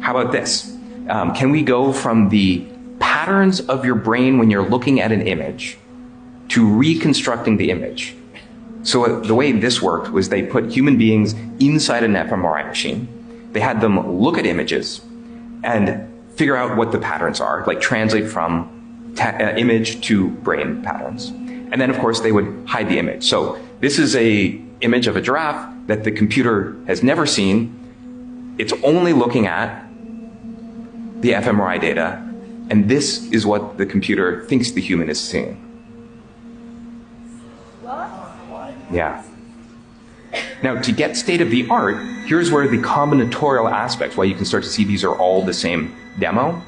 How about this? Can we go from the patterns of your brain when you're looking at an image to reconstructing the image? So the way this worked was they put human beings inside an fMRI machine. They had them look at images and figure out what the patterns are, like translate from image to brain patterns. And then, of course, they would hide the image. So this is a image of a giraffe that the computer has never seen. It's only looking at the fMRI data, and this is what the computer thinks the human is seeing. Yeah. Now, to get state of the art, here's where the combinatorial aspects, why you can start to see these are all the same demo.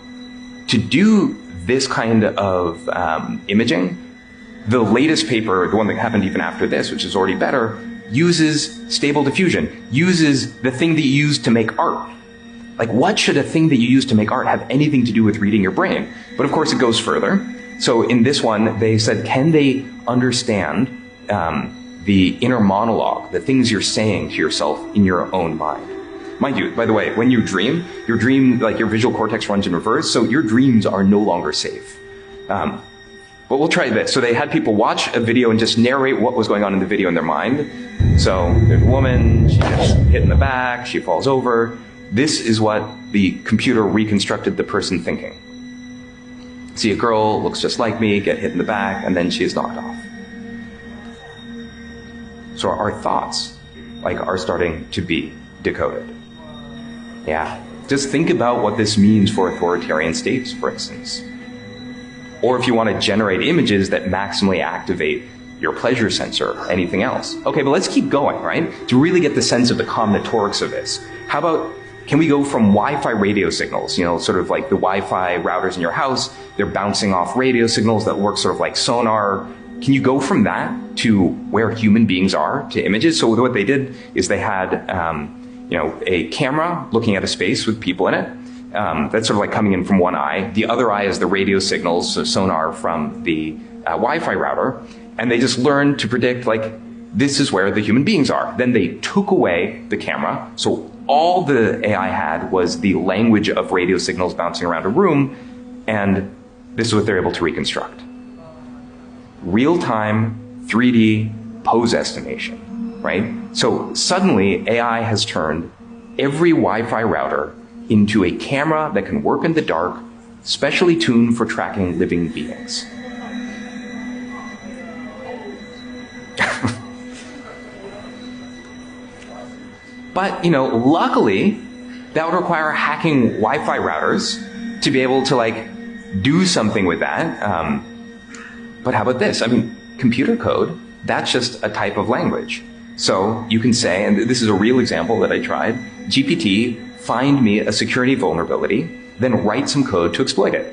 To do this kind of imaging, the latest paper, the one that happened even after this, which is already better, uses stable diffusion, uses the thing that you use to make art. Like, what should a thing that you use to make art have anything to do with reading your brain? But of course, it goes further. So in this one, they said, can they understand the inner monologue, the things you're saying to yourself in your own mind? Mind you, by the way, when you dream, like your visual cortex runs in reverse, so your dreams are no longer safe. But we'll try this. So they had people watch a video and just narrate what was going on in the video in their mind. So there's a woman, she gets hit in the back, she falls over. This is what the computer reconstructed the person thinking. See a girl, looks just like me, get hit in the back, and then she is knocked off. So our thoughts, are starting to be decoded. Yeah. Just think about what this means for authoritarian states, for instance. Or if you want to generate images that maximally activate your pleasure sensor, anything else. Okay, but let's keep going, right? To really get the sense of the combinatorics of this. How about, can we go from Wi-Fi radio signals, sort of like the Wi-Fi routers in your house, they're bouncing off radio signals that work sort of like sonar. Can you go from that to where human beings are, to images? So what they did is they had, a camera looking at a space with people in it. That's sort of like coming in from one eye. The other eye is the radio signals, so sonar from the Wi-Fi router. And they just learned to predict, this is where the human beings are. Then they took away the camera. So all the AI had was the language of radio signals bouncing around a room. And this is what they're able to reconstruct. Real-time 3D pose estimation, right? So suddenly AI has turned every Wi-Fi router into a camera that can work in the dark, specially tuned for tracking living beings. But, luckily, that would require hacking Wi-Fi routers to be able to, do something with that. But how about this? Computer code, that's just a type of language. So you can say, and this is a real example that I tried, GPT, find me a security vulnerability, then write some code to exploit it.